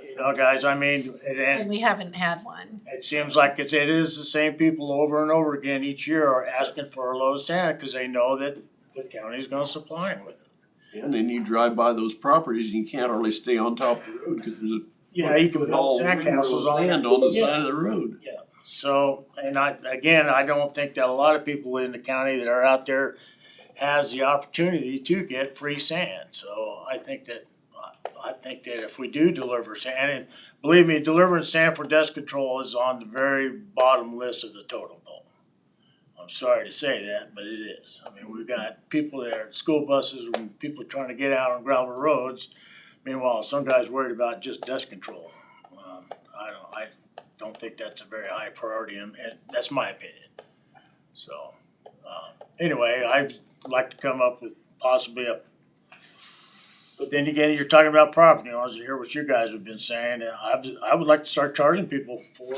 You know, guys, I mean, and we haven't had one. it seems like it is the same people over and over again each year are asking for a load of sand because they know that the county's gonna supply them with it. And then you drive by those properties and you can't hardly stay on top of the road because there's a Yeah, you can foot build tall sand ring of castles on sand it. on the Yeah. side of the road. So, and I don't think that a lot of people in the county that are out there has the opportunity to get free sand. So I think that if we do deliver sand, and believe me, delivering sand for dust control is on the very bottom list of the totem pole. I'm sorry to say that, but it is. I mean, we've got people there, school buses, and people trying to get out on gravel roads. Meanwhile, some guys worried about just dust control. I don't think that's a very high priority, and that's my opinion. So, anyway, I'd like to come up with possibly But then again, you're talking about property owners. I hear what you guys have been saying. I would like to start charging people for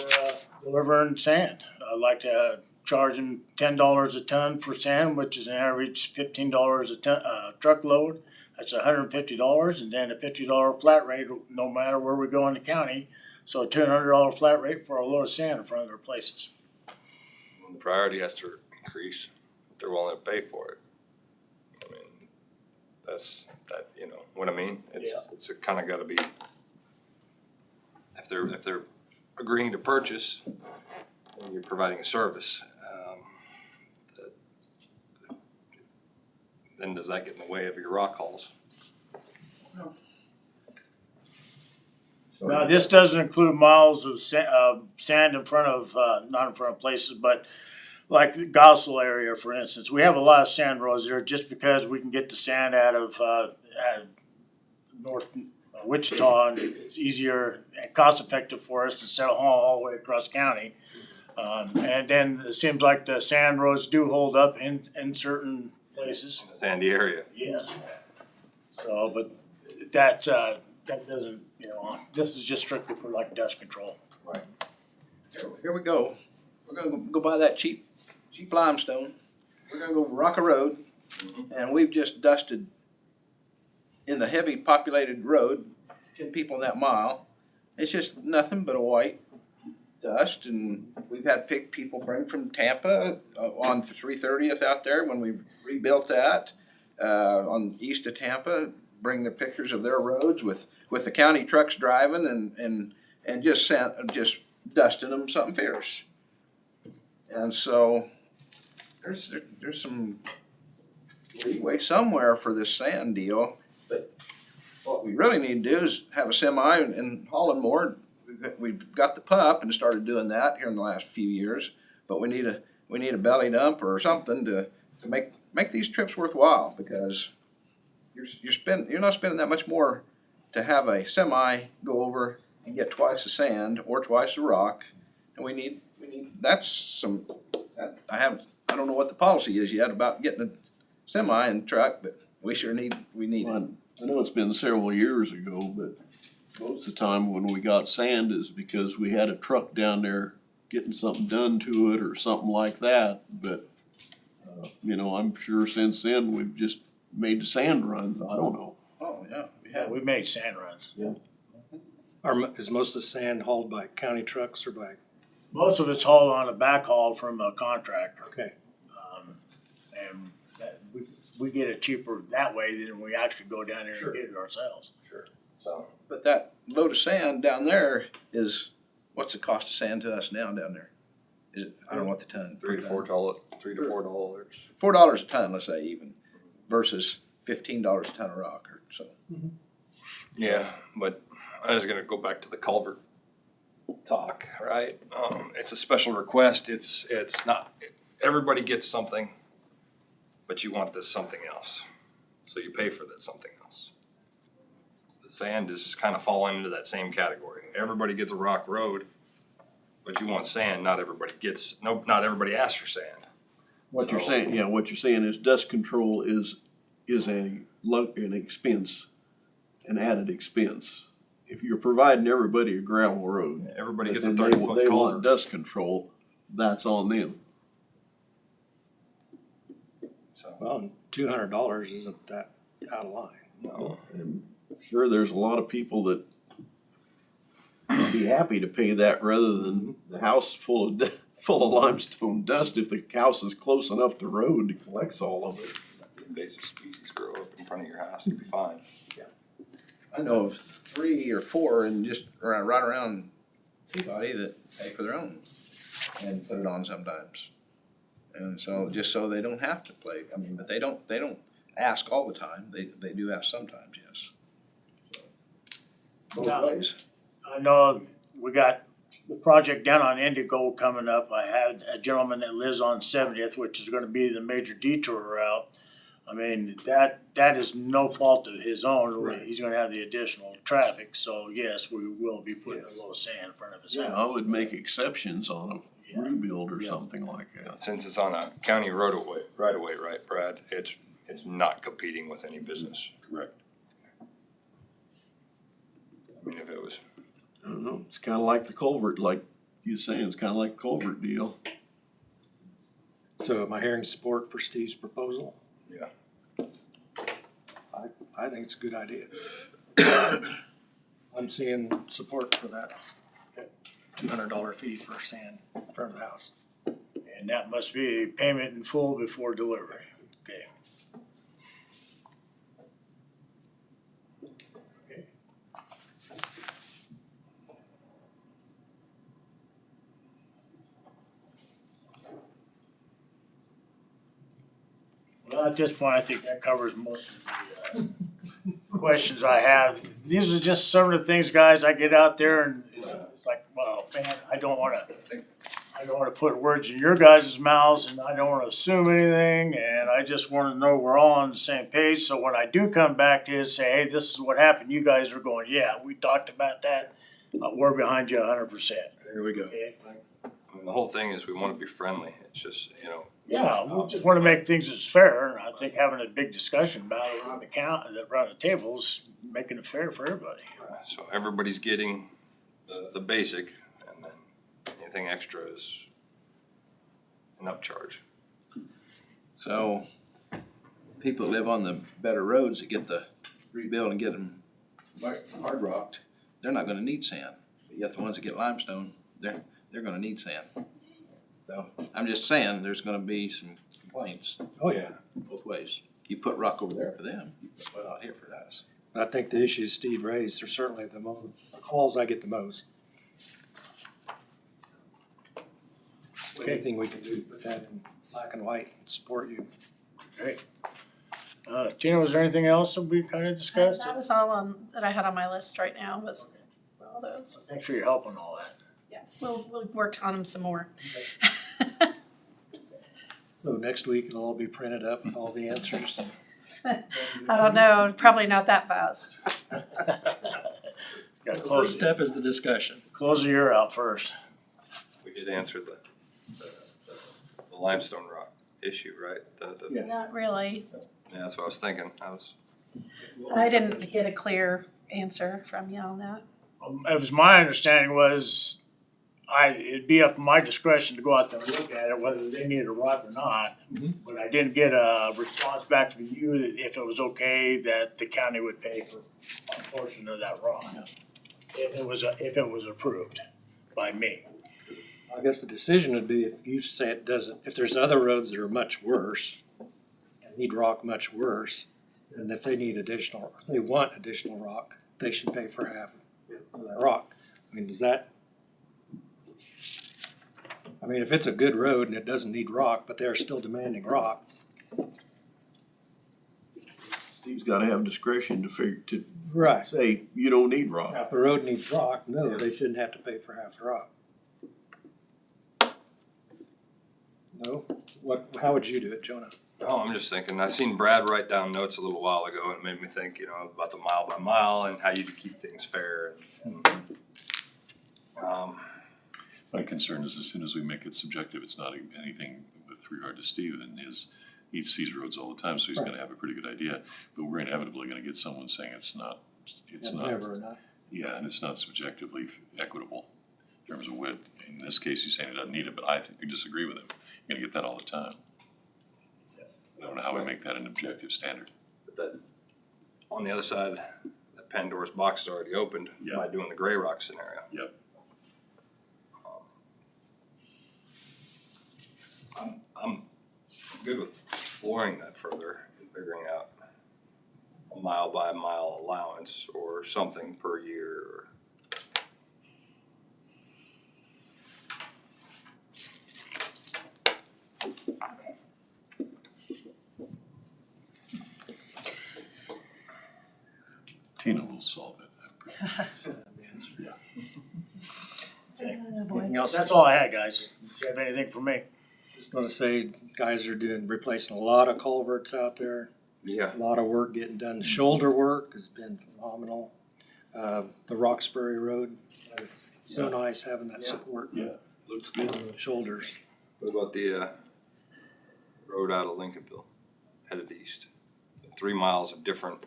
delivering sand. I'd like to charge them $10 a ton for sand, which is an average $15 a ton truckload. That's $150, and then a $50 flat rate, no matter where we go in the county. So a $200 flat rate for a load of sand in front of their places. The priority has to increase if they're willing to pay for it. I mean, that's, that, you know what I mean? It's kinda gotta be, if they're agreeing to purchase, and you're providing a service, then does that get in the way of your rock hauls? Now, this doesn't include miles of sand in front of, not in front of places, but like the Gossel area, for instance. We have a lot of sand roads there just because we can get the sand out of North Wichita, and it's easier and cost effective for us instead of hauling all the way across county. And then it seems like the sand roads do hold up in certain places. In the sandy area. Yes. So, but that doesn't, this is just strictly for like dust control. Here we go. We're gonna go buy that cheap limestone. We're gonna go rock a road, and we've just dusted in the heavy populated road, 10 people in that mile. It's just nothing but a white dust, and we've had people bring from Tampa on 330th out there when we rebuilt that on east of Tampa. Bring their pictures of their roads with the county trucks driving and just dusting them something fierce. And so there's some leeway somewhere for this sand deal, but what we really need to do is have a semi and hauling more. We've got the pup and started doing that here in the last few years, but we need a belly dump or something to make these trips worthwhile, because you're not spending that much more to have a semi go over and get twice the sand or twice the rock, and we need I don't know what the policy is yet about getting a semi and truck, but we need it. I know it's been several years ago, but most of the time when we got sand is because we had a truck down there getting something done to it or something like that. But, I'm sure since then we've just made the sand runs. I don't know. Oh, yeah. Yeah, we made sand runs. Is most of the sand hauled by county trucks or by? Most of it's hauled on a backhaul from a contractor. Okay. And we get it cheaper that way than we actually go down there Sure. and get it ourselves. Sure. So, but that load of sand down there is, what's the cost of sand to us now down there? Is it, I don't know what the ton. $3 to $4. $4 a ton, let's say even, versus $15 a ton of rock or so. Yeah, but I was gonna go back to the culvert talk, right? It's a special request, it's not, everybody gets something, but you want this something else, so you pay for that something else. The sand is kind of falling into that same category. Everybody gets a rock road, but you want sand, not everybody asks for sand. What you're saying is dust control is an expense, an added expense. If you're providing everybody a gravel road, Everybody gets a and 30-foot they want culvert. dust control, that's on them. So, Well, $200 isn't that out of line. no. And sure, there's a lot of people that would be happy to pay that rather than the house full of limestone dust if the house is close enough to the road to collect all of it. Invasive species grow up in front of your house, you'll be fine. I know of 3 or 4 and just right around Peabody that pay for their own and put it on sometimes. And so, just so they don't have to play, but they don't ask all the time, they do ask sometimes, yes. Both Now- ways. I know we got the project down on Indigo coming up. I had a gentleman that lives on 70th, which is gonna be the major detour route. I mean, that is no fault of his own. Right. He's gonna have the additional traffic, so yes, we will be putting a little sand in front of his I house. would make exceptions on a rebuild or Yeah. something like that. Since it's on a county right away, right, Brad? It's not competing with any business. Correct. I mean, if it was, I don't know, it's kinda like the culvert, like you were saying, it's kinda like culvert deal. So am I hearing support for Steve's proposal? Yeah. I think it's a good idea. I'm seeing support for that. $200 fee for sand in front of the house. And that must be payment in full before delivery. Okay. Well, at this point, I think that covers most of the questions I have. These are just some of the things, guys, I get out there and it's like, well, man, I don't wanna put words in your guys' mouths and I don't wanna assume anything and I just wanna know we're all on the same page. So when I do come back to you and say, hey, this is what happened, you guys are going, yeah, we talked about that. We're behind you 100%. There we go. Okay? I mean, the whole thing is we wanna be friendly. It's just, you know, Yeah, we just wanna make things as fair, and I think having a big discussion about it around the tables, making it fair for everybody. so everybody's getting the basic, and then anything extra is an upcharge. So, people that live on the better roads that get the rebuild and get them hard rocked, they're not gonna need sand. But yet the ones that get limestone, they're gonna need sand. So, I'm just saying, there's gonna be some complaints Oh, yeah. both ways. You put rock over there for them, you put mud out here for us. I think the issues Steve raised are certainly the calls I get the most. Anything we can do to put that in black and white and support you. Great. Tina, was there anything else that we kinda discussed? That was all that I had on my list right now was all those. Thanks for your help on all that. Yeah, we'll work on them some more. So next week it'll all be printed up with all the answers. I don't know, probably not that fast. Gotta close, step is the discussion. close the year out first. We just answered the limestone rock issue, right? Yes. Not really. Yeah, that's what I was thinking. I didn't get a clear answer from you on that. It was my understanding was it'd be up to my discretion to go out there and look at it, whether they needed a rock or not. But I didn't get a response back from you that if it was okay that the county would pay for a portion of that rock. If it was approved by me. I guess the decision would be if you say it doesn't, if there's other roads that are much worse, and need rock much worse, and if they need additional, if they want additional rock, they should pay for half of that rock. I mean, does that? I mean, if it's a good road and it doesn't need rock, but they're still demanding rock. Steve's gotta have discretion to Right. say, you don't need rock. If the road needs rock, no, they shouldn't have to pay for half the rock. No? How would you do it, Jonah? Oh, I'm just thinking, I seen Brad write down notes a little while ago, and it made me think, about the mile by mile and how you keep things fair. My concern is as soon as we make it subjective, it's not anything with regard to Steve and he sees roads all the time, so he's Right. gonna have a pretty good idea. But we're inevitably gonna get someone saying it's not, Never enough. yeah, and it's not subjectively equitable in terms of what, in this case, he's saying he doesn't need it, but I think we disagree with him. You're gonna get that all the time. I don't know how we make that an objective standard. But that, on the other side, that Pandora's box is already opened Yeah. by doing the gray rock scenario. Yep. I'm good with exploring that further and figuring out a mile by mile allowance or something per year. Tina will solve it. Anything else? That's all I had, guys. Do you have anything for me? Just wanna say, guys are replacing a lot of culverts out there. Yeah. A lot of work getting done. Shoulder work has been phenomenal. The Roxbury Road, so nice having that support. Yeah. Looks good. On the shoulders. What about the road out of Lincolnville, headed east? 3 miles of different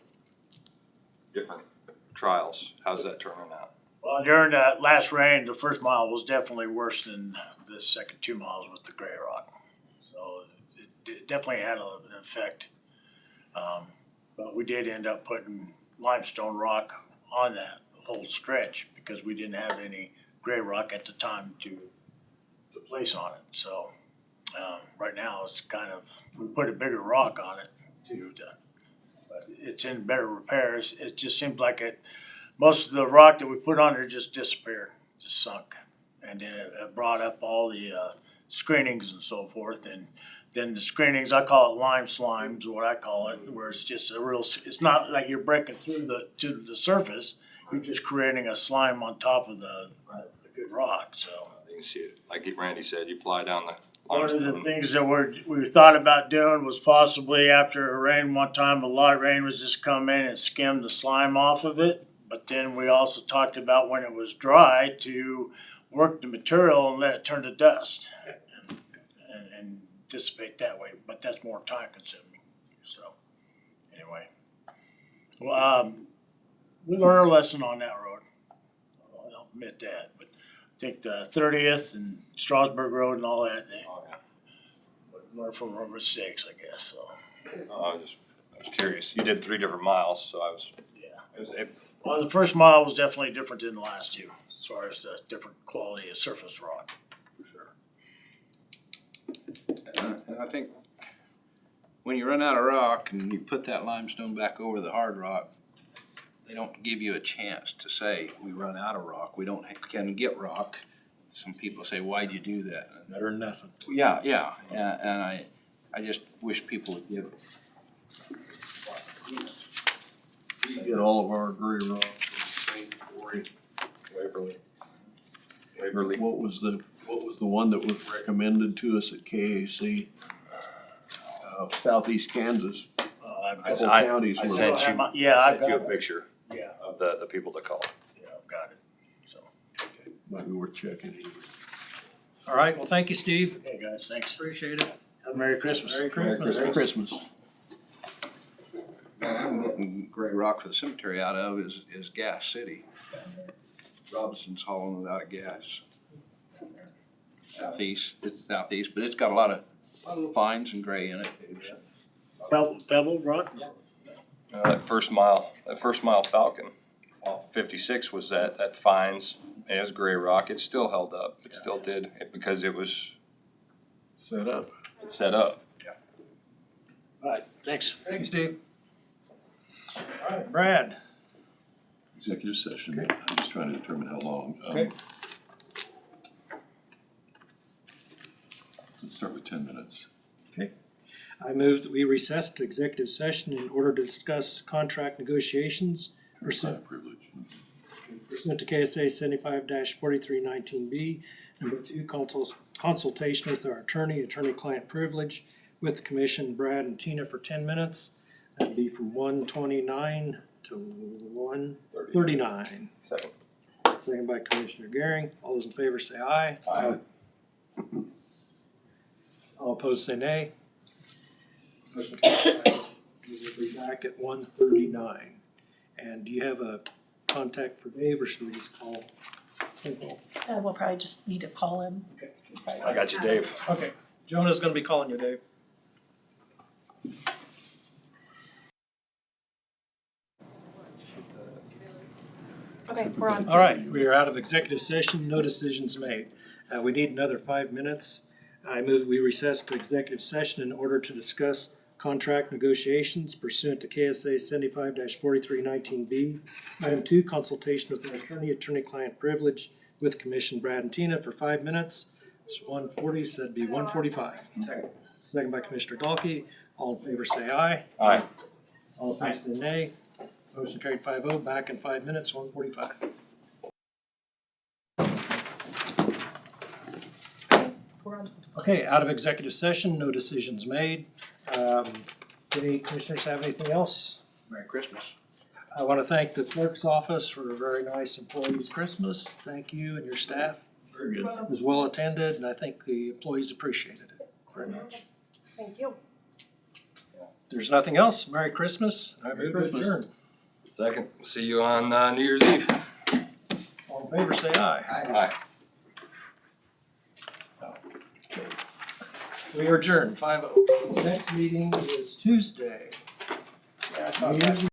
trials. How's that turning out? Well, during that last rain, the first mile was definitely worse than the second 2 miles with the gray rock. So it definitely had an effect. But we did end up putting limestone rock on that whole stretch because we didn't have any gray rock at the time to place on it. So right now it's kind of, we put a bigger rock on it but it's in better repairs. It just seems like most of the rock that we put on there just disappeared, just sunk. And then it brought up all the screenings and so forth. And then the screenings, I call it lime slime is what I call it, where it's just it's not like you're breaking through to the surface. You're just creating a slime on top of the good rock, so. You can see it, like Randy said, you fly down the One of the limestone. things that we thought about doing was possibly after a rain one time, a lot of rain was just come in and skim the slime off of it. But then we also talked about when it was dry to work the material and let it turn to dust and dissipate that way, but that's more time consuming, so, anyway. Well, we learned our lesson on that road, I'll admit that, but I think the 30th and Strasburg Road and all that, they Oh, yeah. learn from our mistakes, I guess, so. I was curious. You did 3 different miles, so I was. Yeah. Well, the first mile was definitely different than the last two, as far as the different quality of surface rock, for sure. And I think when you run out of rock and you put that limestone back over the hard rock, they don't give you a chance to say, we run out of rock, we can get rock. Some people say, why'd you do that? Better than nothing. Yeah, and I just wish people would give. We get all of our gray rock from St. Quarry. Waverly. What was the one that was recommended to us at KAC? Southeast Kansas. Couple counties I were- sent you, Yeah, I I've sent you a got it. picture Yeah, of the people that called. yeah, I've got it, so. Might be worth checking. All right, well, thank you, Steve. Okay, guys, thanks. Appreciate it. Have a Merry Christmas. Merry Christmas. Merry Christmas. I'm getting gray rock for the cemetery out of is Gas City. Robinson's hauling it out of Gas. Southeast, it's southeast, but it's got a lot of fines and gray in it. Pebble rock? That first mile Falcon, off 56 was that fines, it was gray rock, it still held up, it still did, because it was Set up. set up. All right, thanks. Thank you, Steve. All right, Brad. Executive session, I'm just trying to determine how long. Okay. Let's start with 10 minutes. I move that we recess to executive session in order to discuss contract negotiations pursuant Privilege. to KSA 75-4319B. Number 2, consultation with our attorney-client privilege with the commission, Brad and Tina, for 10 minutes. That'd be from 1:29 to 1:39. Second. Second by Commissioner Gehring. All those in favor say aye. Aye. All opposed say nay. Motion carries. We will be back at 1:39. And do you have a contact for Dave, or should we just call? We'll probably just need to call him. I got you, Dave. Okay, Jonah's gonna be calling you, Dave. Okay, we're on. All right, we are out of executive session, no decisions made. We need another 5 minutes. I move we recess to executive session in order to discuss contract negotiations pursuant to KSA 75-4319B. Item 2, consultation with an attorney-client privilege with Commission, Brad and Tina, for 5 minutes. It's 1:40, so that'd be 1:45. Second by Commissioner Dahlke. All in favor say aye. Aye. All opposed say nay. Motion carried 5-0. Back in 5 minutes, 1:45. We're on. Okay, out of executive session, no decisions made. Any commissioners have anything else? Merry Christmas. I want to thank the clerk's office for a very nice employees' Christmas. Thank you and your staff. Very good. It was well attended, and I think the employees appreciated it very much. Thank you. If there's nothing else, Merry Christmas. I move to Christmas. adjourn. Second, see you on New Year's Eve. All in favor, say aye. Aye. We are adjourned, 5-0. Next meeting is Tuesday.